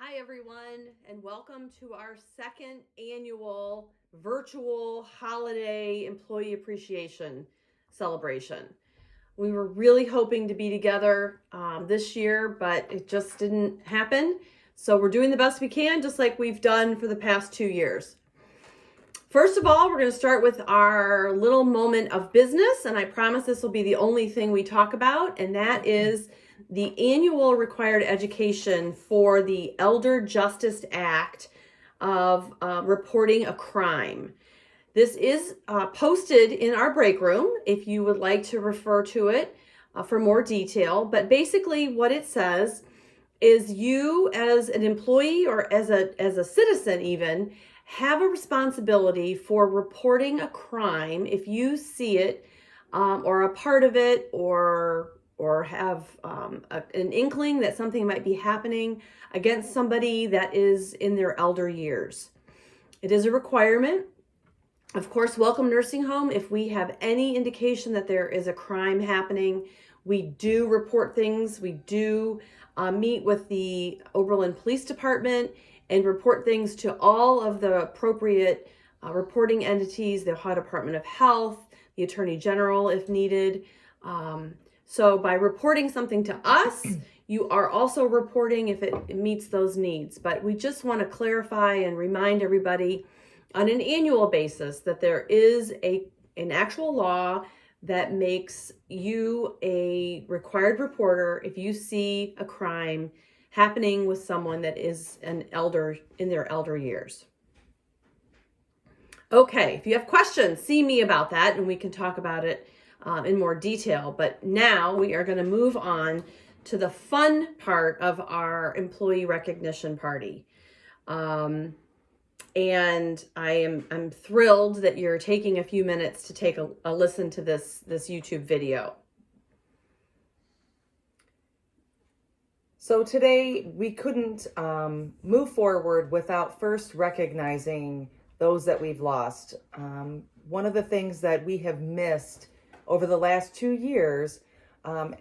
Hi, everyone, and welcome to our second annual virtual holiday employee appreciation celebration. We were really hoping to be together this year, but it just didn't happen. So we're doing the best we can, just like we've done for the past 2 years. First of all, we're going to start with our little moment of business, and I promise this will be the only thing we talk about, and that is the annual required education for the Elder Justice Act of reporting a crime. This is posted in our break room if you would like to refer to it for more detail. But basically, what it says is you, as an employee or as a citizen, even have a responsibility for reporting a crime if you see it or a part of it, or have an inkling that something might be happening against somebody that is in their elder years. It is a requirement. Of course, Welcome Nursing Home, if we have any indication that there is a crime happening, we do report things. We do meet with the Oberlin Police Department and report things to all of the appropriate reporting entities, the Ohio Department of Health, the Attorney General if needed. So by reporting something to us, you are also reporting if it meets those needs. But we just want to clarify and remind everybody on an annual basis that there is an actual law that makes you a required reporter if you see a crime happening with someone that is an elder in their elder years. Okay, if you have questions, see me about that and we can talk about it in more detail. But now we are going to move on to the fun part of our employee recognition party. And I'm thrilled that you're taking a few minutes to take a listen to this YouTube video. So today we couldn't move forward without first recognizing those that we've lost. One of the things that we have missed over the last 2 years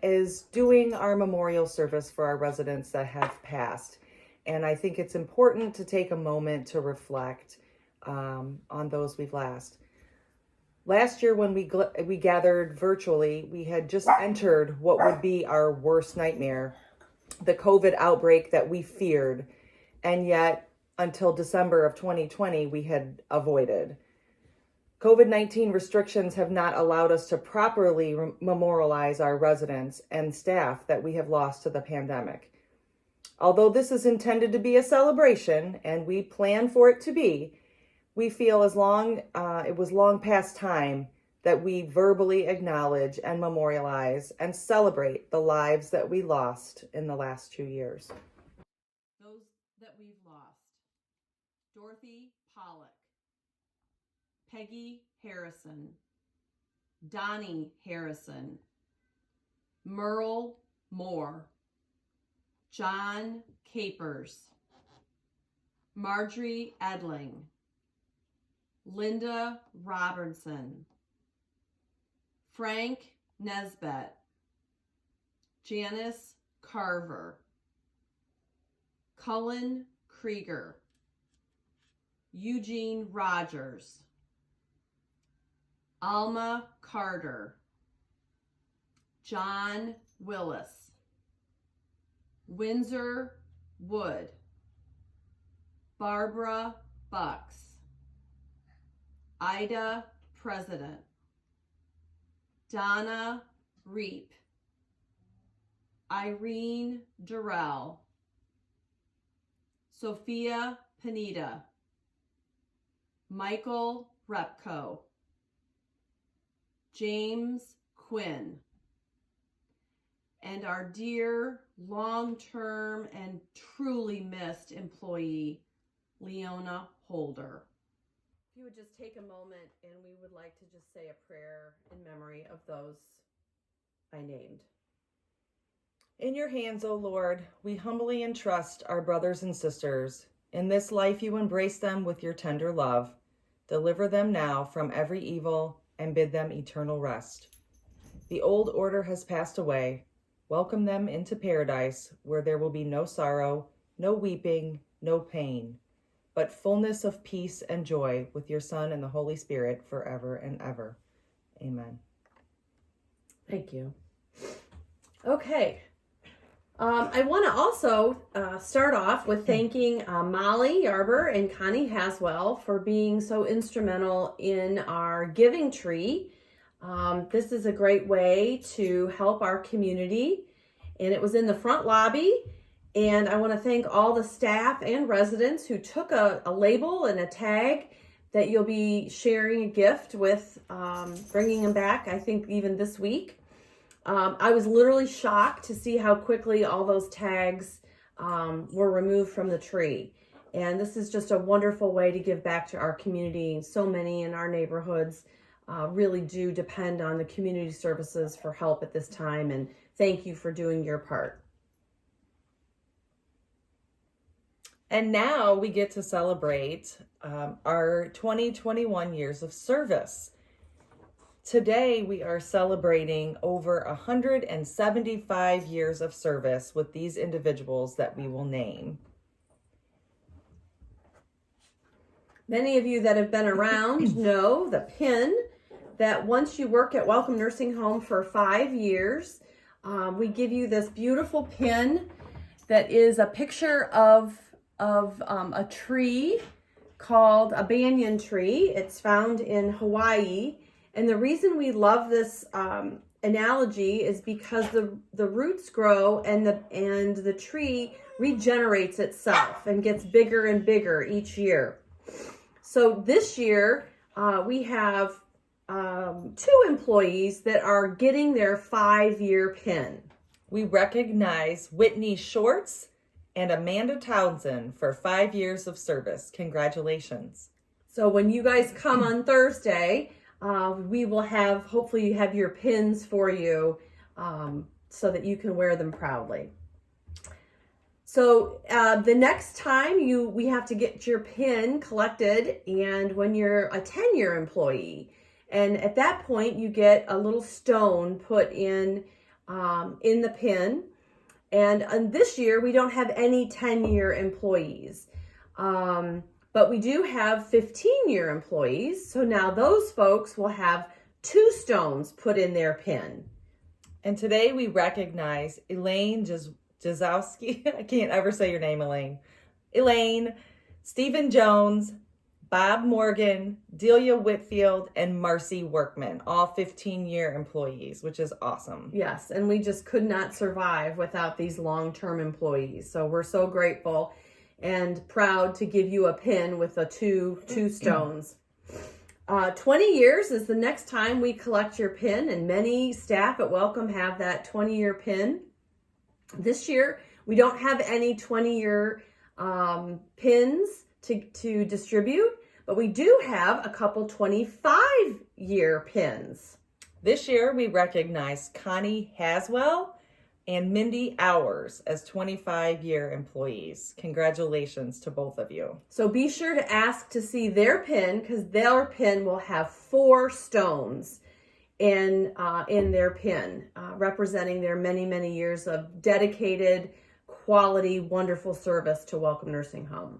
is doing our memorial service for our residents that have passed. And I think it's important to take a moment to reflect on those we've lost. Last year when we gathered virtually, we had just entered what would be our worst nightmare, the COVID outbreak that we feared, and yet until December of 2020, we had avoided. COVID-19 restrictions have not allowed us to properly memorialize our residents and staff that we have lost to the pandemic. Although this is intended to be a celebration, and we plan for it to be, we feel it was long past time that we verbally acknowledge and memorialize and celebrate the lives that we lost in the last 2 years. Those that we've lost: Dorothy Pollock, Peggy Harrison, Donnie Harrison, Merle Moore, John Capers, Marjorie Edling, Linda Robertson, Frank Nesbitt, Janice Carver, Cullen Krieger, Eugene Rogers, Alma Carter, John Willis, Windsor Wood, Barbara Bucks, Ida President, Donna Reap, Irene Durrell, Sophia Panetta, Michael Repko, James Quinn, and our dear long-term and truly missed employee, Leona Holder. If you would just take a moment, and we would like to just say a prayer in memory of those I named. In your hands, O Lord, we humbly entrust our brothers and sisters. In this life you embrace them with your tender love. Deliver them now from every evil and bid them eternal rest. The old order has passed away. Welcome them into paradise, where there will be no sorrow, no weeping, no pain, but fullness of peace and joy with your Son and the Holy Spirit forever and ever. Amen. Thank you. Okay. I want to also start off with thanking Molly Yarber and Connie Haswell for being so instrumental in our giving tree. This is a great way to help our community, and it was in the front lobby. And I want to thank all the staff and residents who took a label and a tag that you'll be sharing a gift with, bringing them back, I think, even this week. I was literally shocked to see how quickly all those tags were removed from the tree. And this is just a wonderful way to give back to our community. So many in our neighborhoods really do depend on the community services for help at this time. And thank you for doing your part. And now we get to celebrate our 2021 years of service. Today, we are celebrating over 175 years of service with these individuals that we will name. Many of you that have been around know the pin that once you work at Welcome Nursing Home for 5 years, we give you this beautiful pin that is a picture of a tree called a banyan tree. It's found in Hawaii. And the reason we love this analogy is because the roots grow and the tree regenerates itself and gets bigger and bigger each year. So this year we have 2 employees that are getting their 5-year pin. We recognize Whitney Shorts and Amanda Townsend for 5 years of service. Congratulations. So when you guys come on Thursday, we will hopefully you have your pins for you so that you can wear them proudly. So the next time we have to get your pin collected, and when you're a 10-year employee, and at that point you get a little stone put in the pin. And this year we don't have any 10-year employees. But we do have 15-year employees. So now those folks will have 2 stones put in their pin. And today we recognize Elaine Jazowski. I can't ever say your name, Elaine. Elaine, Stephen Jones, Bob Morgan, Delia Whitfield, and Marcy Workman, all 15-year employees, which is awesome. Yes, and we just could not survive without these long-term employees. So we're so grateful and proud to give you a pin with the two stones. 20 years is the next time we collect your pin, and many staff at Welcome have that 20-year pin. This year, we don't have any 20-year pins to distribute, but we do have a couple 25-year pins. This year, we recognize Connie Haswell and Mindy Hours as 25-year employees. Congratulations to both of you. So be sure to ask to see their pin, because their pin will have 4 stones in their pin, representing their many, many years of dedicated, quality, wonderful service to Welcome Nursing Home.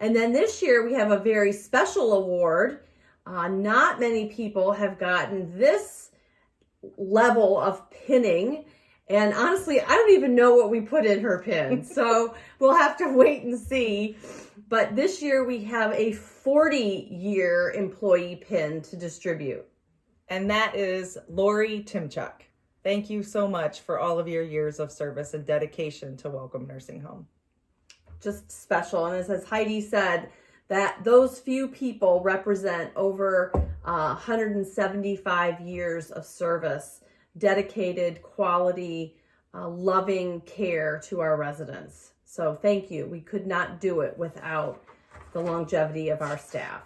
And then this year we have a very special award. Not many people have gotten this level of pinning. And honestly, I don't even know what we put in her pin. So we'll have to wait and see. But this year we have a 40-year employee pin to distribute. And that is Lori Timchuk. Thank you so much for all of your years of service and dedication to Welcome Nursing Home. Just special. And as Heidi said, that those few people represent over 175 years of service, dedicated, quality, loving care to our residents. So thank you. We could not do it without the longevity of our staff.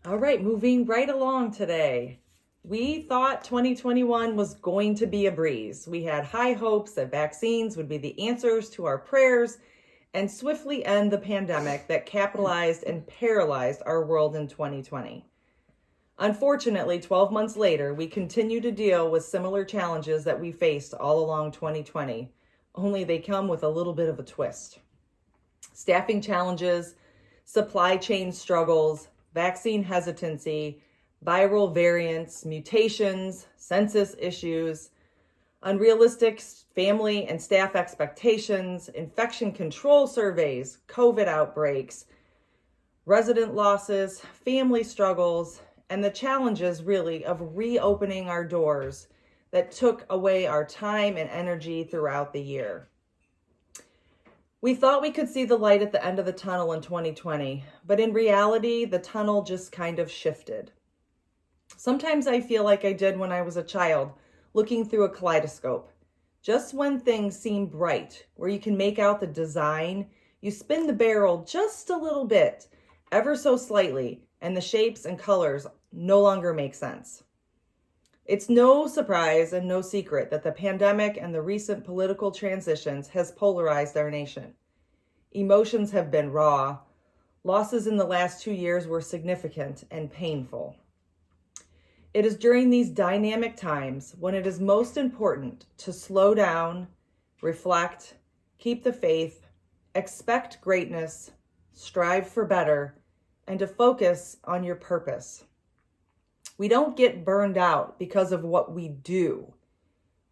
All right, moving right along today. We thought 2021 was going to be a breeze. We had high hopes that vaccines would be the answers to our prayers and swiftly end the pandemic that capitalized and paralyzed our world in 2020. Unfortunately, 12 months later, we continue to deal with similar challenges that we faced all along 2020, only they come with a little bit of a twist. Staffing challenges, supply chain struggles, vaccine hesitancy, viral variants, mutations, census issues, unrealistic family and staff expectations, infection control surveys, COVID outbreaks, resident losses, family struggles, and the challenges really of reopening our doors that took away our time and energy throughout the year. We thought we could see the light at the end of the tunnel in 2020, but in reality, the tunnel just kind of shifted. Sometimes I feel like I did when I was a child, looking through a kaleidoscope. Just when things seem bright, where you can make out the design, you spin the barrel just a little bit, ever so slightly, and the shapes and colors no longer make sense. It's no surprise and no secret that the pandemic and the recent political transitions has polarized our nation. Emotions have been raw. Losses in the last 2 years were significant and painful. It is during these dynamic times when it is most important to slow down, reflect, keep the faith, expect greatness, strive for better, and to focus on your purpose. We don't get burned out because of what we do.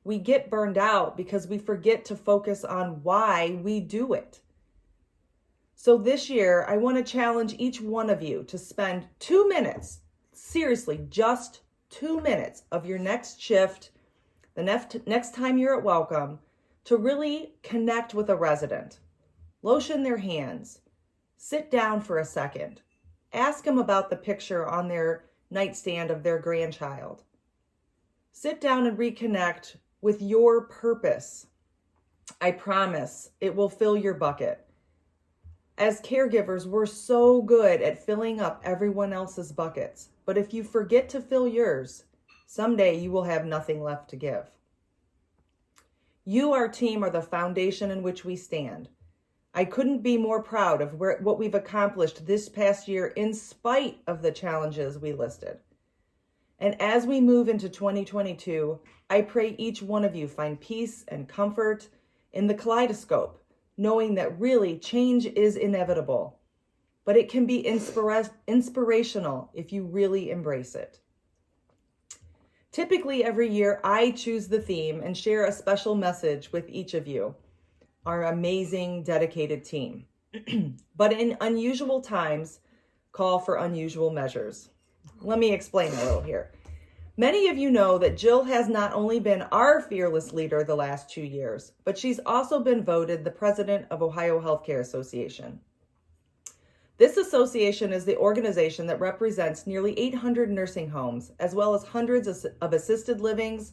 We get burned out because we forget to focus on why we do it. So this year, I want to challenge each one of you to spend 2 minutes, seriously, just 2 minutes of your next shift, the next time you're at Welcome, to really connect with a resident. Lotion their hands. Sit down for a second. Ask them about the picture on their nightstand of their grandchild. Sit down and reconnect with your purpose. I promise it will fill your bucket. As caregivers, we're so good at filling up everyone else's buckets, but if you forget to fill yours, someday you will have nothing left to give. You, our team, are the foundation in which we stand. I couldn't be more proud of what we've accomplished this past year in spite of the challenges we listed. And as we move into 2022, I pray each one of you find peace and comfort in the kaleidoscope, knowing that really change is inevitable, but it can be inspirational if you really embrace it. Typically every year, I choose the theme and share a special message with each of you, our amazing, dedicated team. But in unusual times, call for unusual measures. Let me explain a little here. Many of you know that Jill has not only been our fearless leader the last 2 years, but she's also been voted the president of Ohio Healthcare Association. This association is the organization that represents nearly 800 nursing homes, as well as hundreds of assisted livings,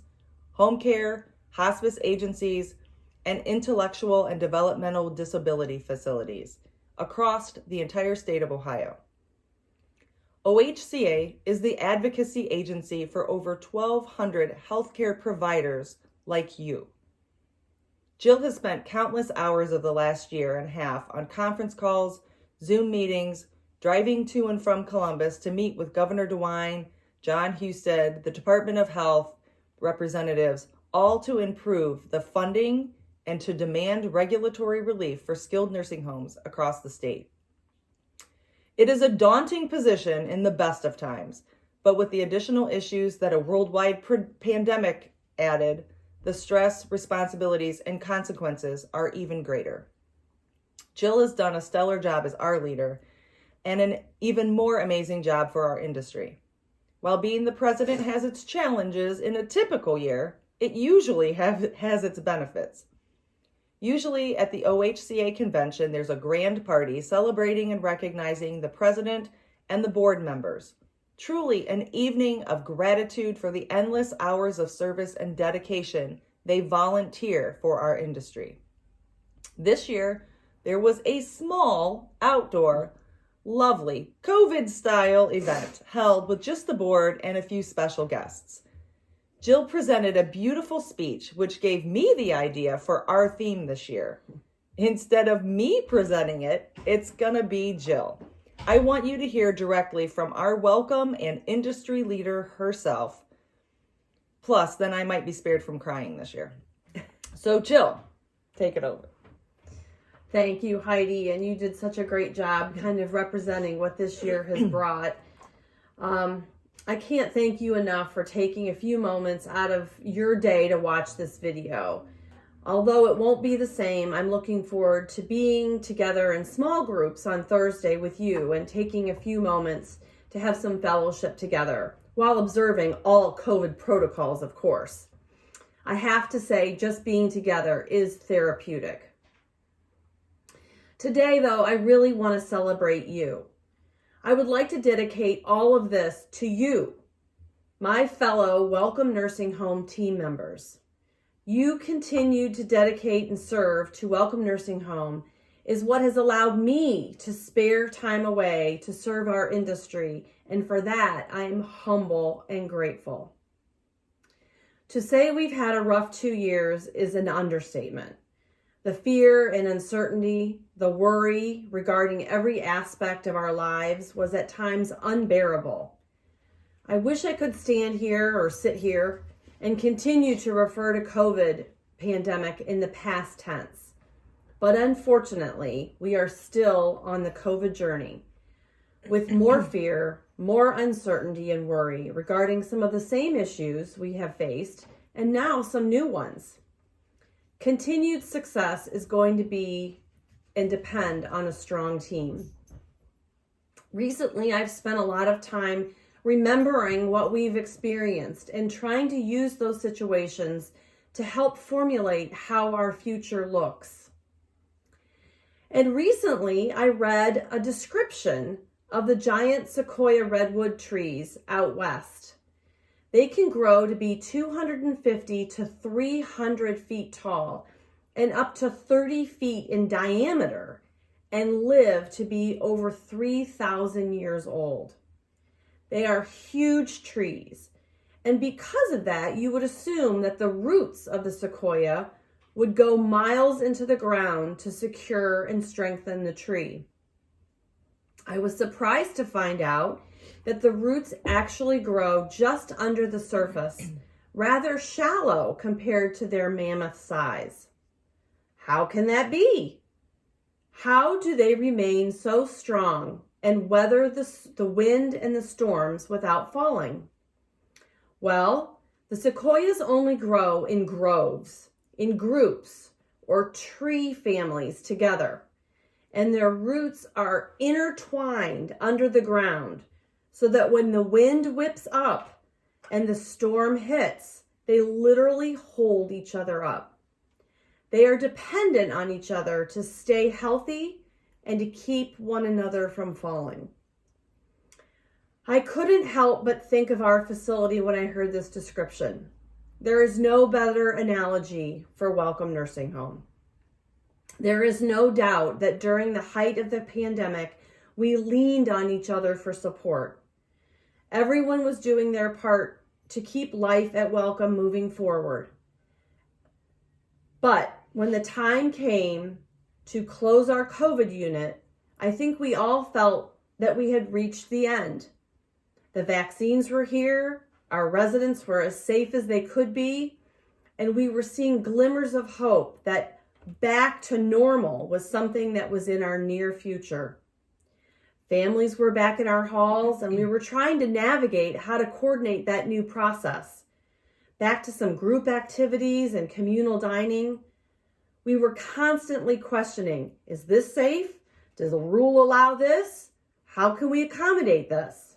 home care, hospice agencies, and intellectual and developmental disability facilities across the entire state of Ohio. OHCA is the advocacy agency for over 1,200 healthcare providers like you. Jill has spent countless hours of the last year and a half on conference calls, Zoom meetings, driving to and from Columbus to meet with Governor DeWine, John Husted, the Department of Health representatives, all to improve the funding and to demand regulatory relief for skilled nursing homes across the state. It is a daunting position in the best of times, but with the additional issues that a worldwide pandemic added, the stress, responsibilities, and consequences are even greater. Jill has done a stellar job as our leader and an even more amazing job for our industry. While being the president has its challenges in a typical year, it usually has its benefits. Usually at the OHCA convention, there's a grand party celebrating and recognizing the president and the board members. Truly an evening of gratitude for the endless hours of service and dedication they volunteer for our industry. This year, there was a small, outdoor, lovely, COVID-style event held with just the board and a few special guests. Jill presented a beautiful speech, which gave me the idea for our theme this year. Instead of me presenting it, it's gonna be Jill. I want you to hear directly from our welcome and industry leader herself. Plus, then I might be spared from crying this year. So Jill, take it over. Thank you, Heidi, and you did such a great job kind of representing what this year has brought. I can't thank you enough for taking a few moments out of your day to watch this video. Although it won't be the same, I'm looking forward to being together in small groups on Thursday with you and taking a few moments to have some fellowship together while observing all COVID protocols, of course. I have to say, just being together is therapeutic. Today, though, I really want to celebrate you. I would like to dedicate all of this to you, my fellow Welcome Nursing Home team members. You continue to dedicate and serve to Welcome Nursing Home is what has allowed me to spare time away to serve our industry, and for that, I am humble and grateful. To say we've had a rough 2 years is an understatement. The fear and uncertainty, the worry regarding every aspect of our lives was at times unbearable. I wish I could stand here or sit here and continue to refer to COVID pandemic in the past tense. But unfortunately, we are still on the COVID journey with more fear, more uncertainty and worry regarding some of the same issues we have faced and now some new ones. Continued success is going to be and depend on a strong team. Recently, I've spent a lot of time remembering what we've experienced and trying to use those situations to help formulate how our future looks. And recently, I read a description of the giant sequoia redwood trees out west. They can grow to be 250 to 300 feet tall and up to 30 feet in diameter and live to be over 3,000 years old. They are huge trees, and because of that, you would assume that the roots of the sequoia would go miles into the ground to secure and strengthen the tree. I was surprised to find out that the roots actually grow just under the surface, rather shallow compared to their mammoth size. How can that be? How do they remain so strong and weather the wind and the storms without falling? Well, the sequoias only grow in groves, in groups, or tree families together, and their roots are intertwined under the ground so that when the wind whips up and the storm hits, they literally hold each other up. They are dependent on each other to stay healthy and to keep one another from falling. I couldn't help but think of our facility when I heard this description. There is no better analogy for Welcome Nursing Home. There is no doubt that during the height of the pandemic, we leaned on each other for support. Everyone was doing their part to keep life at Welcome moving forward. But when the time came to close our COVID unit, I think we all felt that we had reached the end. The vaccines were here, our residents were as safe as they could be, and we were seeing glimmers of hope that back to normal was something that was in our near future. Families were back in our halls, and we were trying to navigate how to coordinate that new process. Back to some group activities and communal dining. We were constantly questioning, is this safe? Does the rule allow this? How can we accommodate this?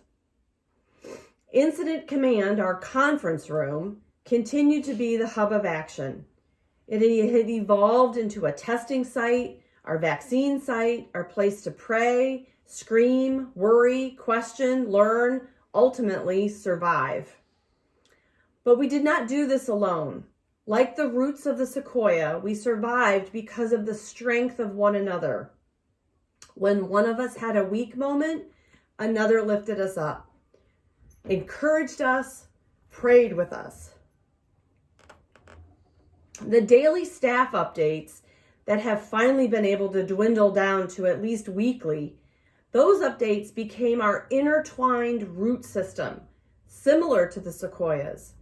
Incident Command, our conference room, continued to be the hub of action. It had evolved into a testing site, our vaccine site, our place to pray, scream, worry, question, learn, ultimately survive. But we did not do this alone. Like the roots of the sequoia, we survived because of the strength of one another. When one of us had a weak moment, another lifted us up, encouraged us, prayed with us. The daily staff updates that have finally been able to dwindle down to at least weekly, those updates became our intertwined root system, similar to the sequoias.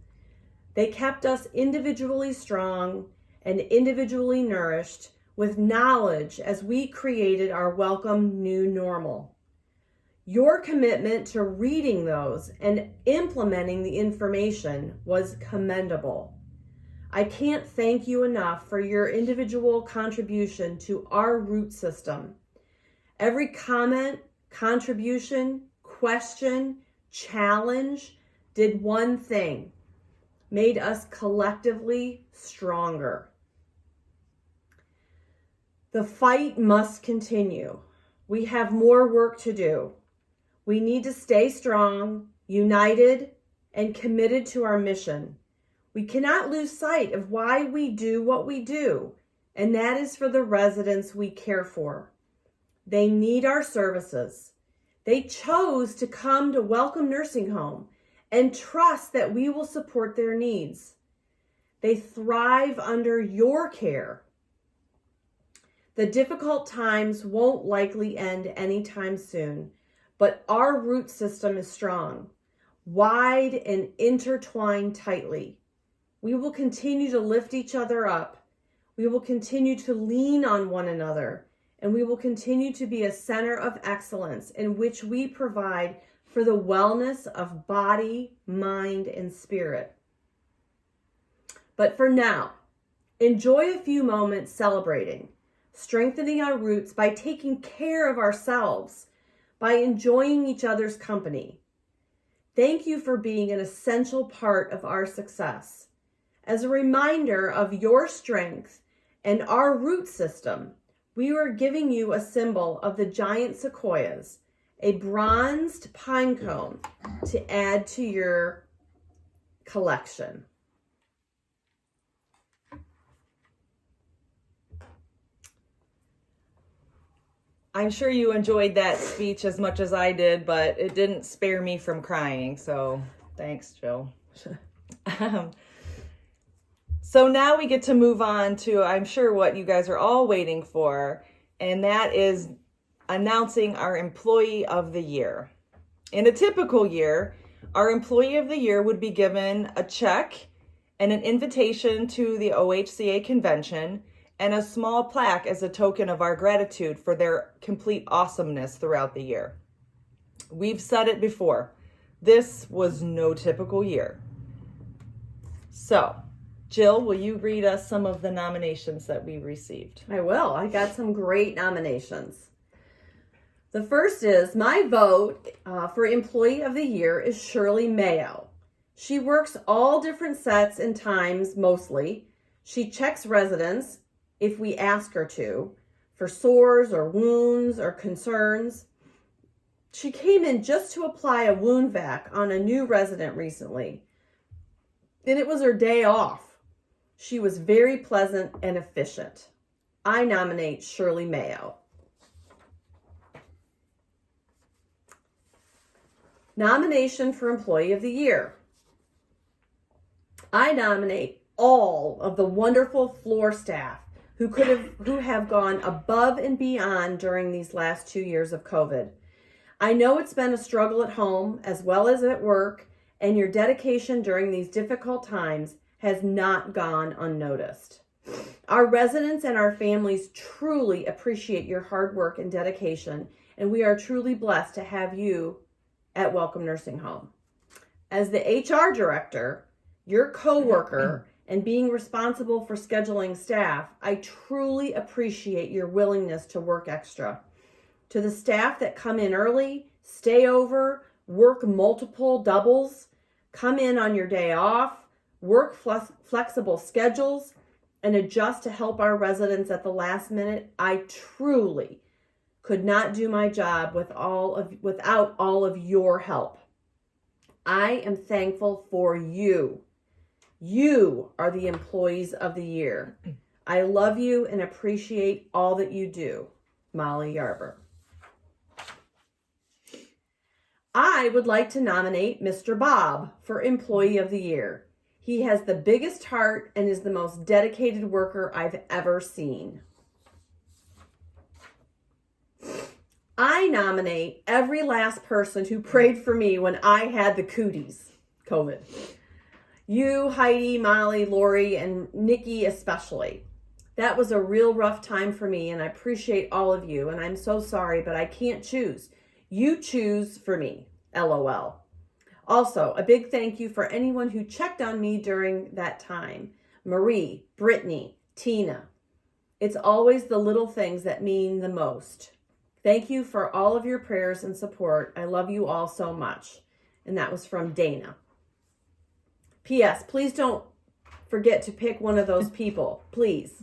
They kept us individually strong and individually nourished with knowledge as we created our welcome new normal. Your commitment to reading those and implementing the information was commendable. I can't thank you enough for your individual contribution to our root system. Every comment, contribution, question, challenge did one thing: made us collectively stronger. The fight must continue. We have more work to do. We need to stay strong, united, and committed to our mission. We cannot lose sight of why we do what we do, and that is for the residents we care for. They need our services. They chose to come to Welcome Nursing Home and trust that we will support their needs. They thrive under your care. The difficult times won't likely end anytime soon, but our root system is strong, wide and intertwined tightly. We will continue to lift each other up. We will continue to lean on one another, and we will continue to be a center of excellence in which we provide for the wellness of body, mind, and spirit. But for now, enjoy a few moments celebrating, strengthening our roots by taking care of ourselves, by enjoying each other's company. Thank you for being an essential part of our success. As a reminder of your strength and our root system, we are giving you a symbol of the giant sequoias, a bronzed pine cone, to add to your collection. I'm sure you enjoyed that speech as much as I did, but it didn't spare me from crying, so thanks, Jill. So now we get to move on to, I'm sure, what you guys are all waiting for, and that is announcing our Employee of the Year. In a typical year, our Employee of the Year would be given a check and an invitation to the OHCA convention and a small plaque as a token of our gratitude for their complete awesomeness throughout the year. We've said it before, this was no typical year. So, Jill, will you read us some of the nominations that we received? I will. I got some great nominations. The first is, my vote for Employee of the Year is Shirley Mayo. She works all different sets and times mostly. She checks residents, if we ask her to, for sores or wounds or concerns. She came in just to apply a wound vac on a new resident recently, and it was her day off. She was very pleasant and efficient. I nominate Shirley Mayo. Nomination for Employee of the Year. I nominate all of the wonderful floor staff who have gone above and beyond during these last 2 years of COVID. I know it's been a struggle at home as well as at work, and your dedication during these difficult times has not gone unnoticed. Our residents and our families truly appreciate your hard work and dedication, and we are truly blessed to have you at Welcome Nursing Home. As the HR director, your coworker, and being responsible for scheduling staff, I truly appreciate your willingness to work extra. To the staff that come in early, stay over, work multiple doubles, come in on your day off, work flexible schedules, and adjust to help our residents at the last minute, I truly could not do my job without all of your help. I am thankful for you. You are the Employees of the Year. I love you and appreciate all that you do. Molly Yarber. I would like to nominate Mr. Bob for Employee of the Year. He has the biggest heart and is the most dedicated worker I've ever seen. I nominate every last person who prayed for me when I had the cooties, COVID. You, Heidi, Molly, Lori, and Nikki especially. That was a real rough time for me, and I appreciate all of you, and I'm so sorry, but I can't choose. You choose for me, LOL. Also, a big thank you for anyone who checked on me during that time. Marie, Brittany, Tina. It's always the little things that mean the most. Thank you for all of your prayers and support. I love you all so much. And that was from Dana. P.S. Please don't forget to pick one of those people, please.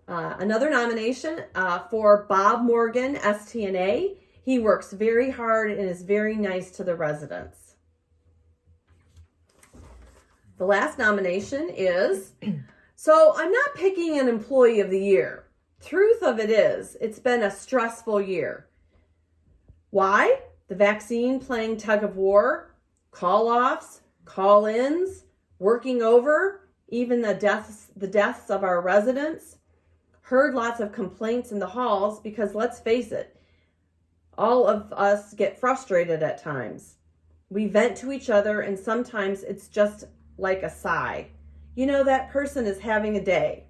Another nomination for Bob Morgan, STNA. He works very hard and is very nice to the residents. The last nomination is, so I'm not picking an employee of the year. Truth of it is, it's been a stressful year. Why? The vaccine playing tug of war, call-offs, call-ins, working over, even the deaths of our residents. Heard lots of complaints in the halls because let's face it, all of us get frustrated at times. We vent to each other and sometimes it's just like a sigh. You know, that person is having a day.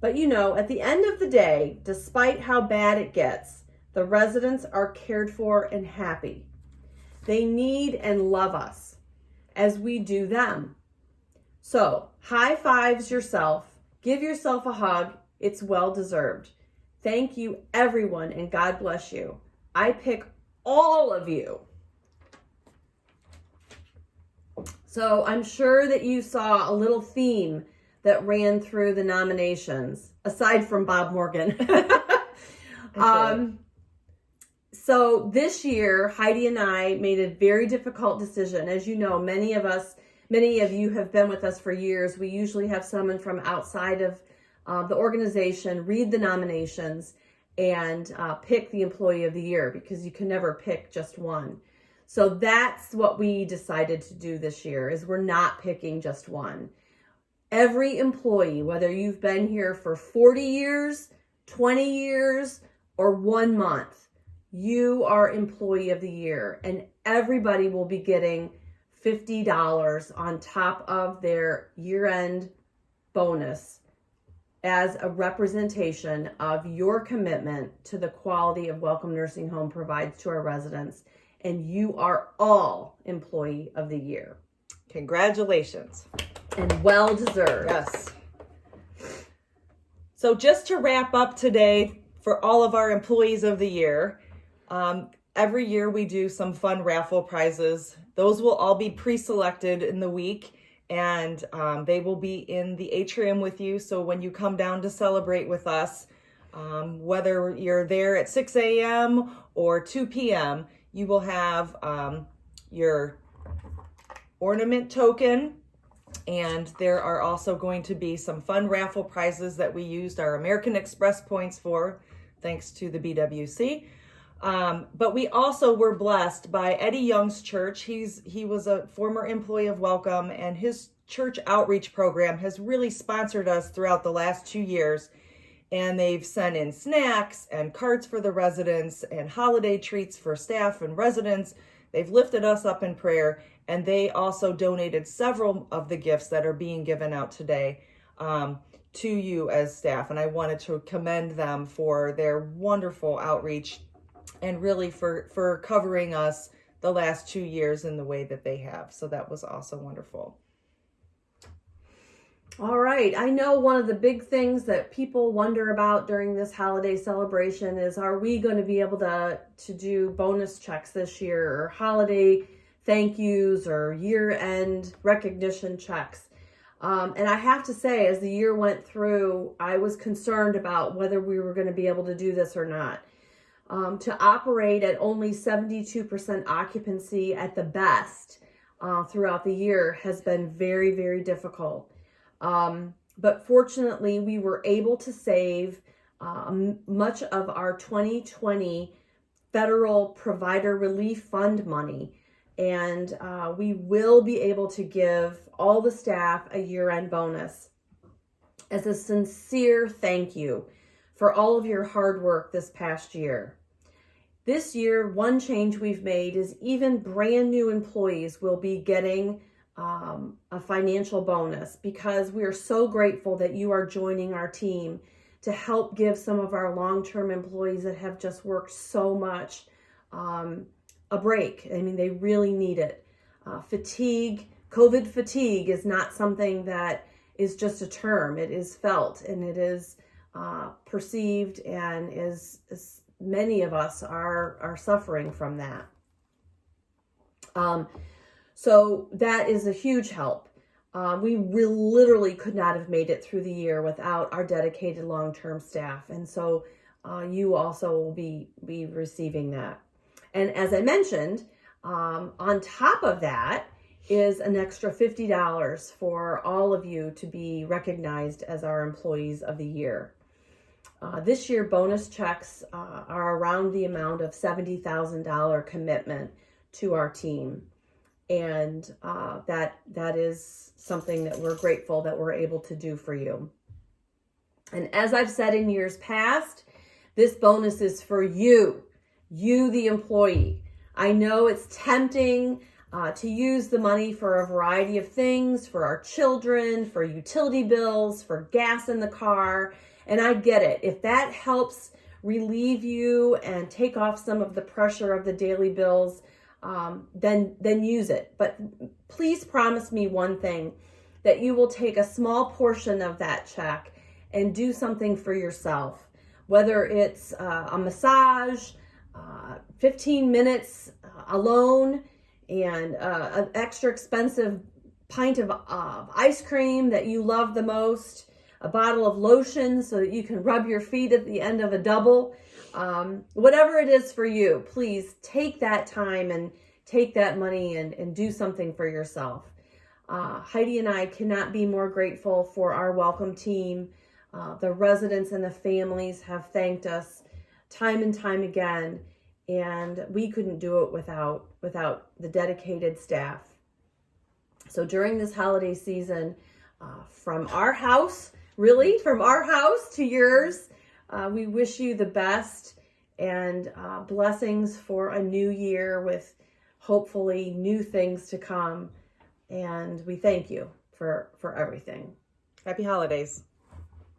But you know, at the end of the day, despite how bad it gets, the residents are cared for and happy. They need and love us as we do them. So, high fives yourself, give yourself a hug. It's well deserved. Thank you, everyone, and God bless you. I pick all of you. So I'm sure that you saw a little theme that ran through the nominations, aside from Bob Morgan. So this year, Heidi and I made a very difficult decision. As you know, many of you have been with us for years. We usually have someone from outside of the organization read the nominations and pick the employee of the year, because you can never pick just one. So that's what we decided to do this year, is we're not picking just one. Every employee, whether you've been here for 40 years, 20 years, or 1 month, you are employee of the year, and everybody will be getting $50 on top of their year-end bonus as a representation of your commitment to the quality of Welcome Nursing Home provides to our residents. And you are all employee of the year. Congratulations. And well deserved. Yes. So just to wrap up today, for all of our employees of the year, every year we do some fun raffle prizes. Those will all be pre-selected in the week, and they will be in the atrium with you. So when you come down to celebrate with us, whether you're there at 6 a.m. or 2 p.m., you will have your ornament token, and there are also going to be some fun raffle prizes that we used our American Express points for, thanks to the BWC. But we also were blessed by Eddie Young's church. He was a former employee of Welcome, and his church outreach program has really sponsored us throughout the last 2 years. And they've sent in snacks and cards for the residents and holiday treats for staff and residents. They've lifted us up in prayer, and they also donated several of the gifts that are being given out today to you as staff. And I wanted to commend them for their wonderful outreach and really for covering us the last 2 years in the way that they have. So that was also wonderful. All right. I know one of the big things that people wonder about during this holiday celebration is, are we going to be able to do bonus checks this year, or holiday thank yous, or year-end recognition checks? And I have to say, as the year went through, I was concerned about whether we were going to be able to do this or not. To operate at only 72% occupancy at the best throughout the year has been very, very difficult. But fortunately, we were able to save much of our 2020 federal provider relief fund money. And we will be able to give all the staff a year-end bonus as a sincere thank you for all of your hard work this past year. This year, one change we've made is even brand new employees will be getting a financial bonus, because we are so grateful that you are joining our team to help give some of our long-term employees that have just worked so much a break. I mean, they really need it. COVID fatigue is not something that is just a term. It is felt, and it is perceived, and is many of us are suffering from that. So that is a huge help. We literally could not have made it through the year without our dedicated long-term staff. And so you also will be receiving that. And as I mentioned, on top of that is an extra $50 for all of you to be recognized as our employees of the year. This year, bonus checks are around the amount of $70,000 commitment to our team. And that is something that we're grateful that we're able to do for you. And as I've said in years past, this bonus is for you, the employee. I know it's tempting to use the money for a variety of things, for our children, for utility bills, for gas in the car, and I get it. If that helps relieve you and take off some of the pressure of the daily bills, then use it. But please promise me one thing, that you will take a small portion of that check and do something for yourself, whether it's a massage, 15 minutes alone, and an extra expensive pint of ice cream that you love the most, a bottle of lotion so that you can rub your feet at the end of a double. Whatever it is for you, please take that time and take that money and do something for yourself. Heidi and I cannot be more grateful for our welcome team. The residents and the families have thanked us time and time again, and we couldn't do it without the dedicated staff. So during this holiday season, from our house to yours, we wish you the best and blessings for a new year with hopefully new things to come. And we thank you for everything. Happy holidays.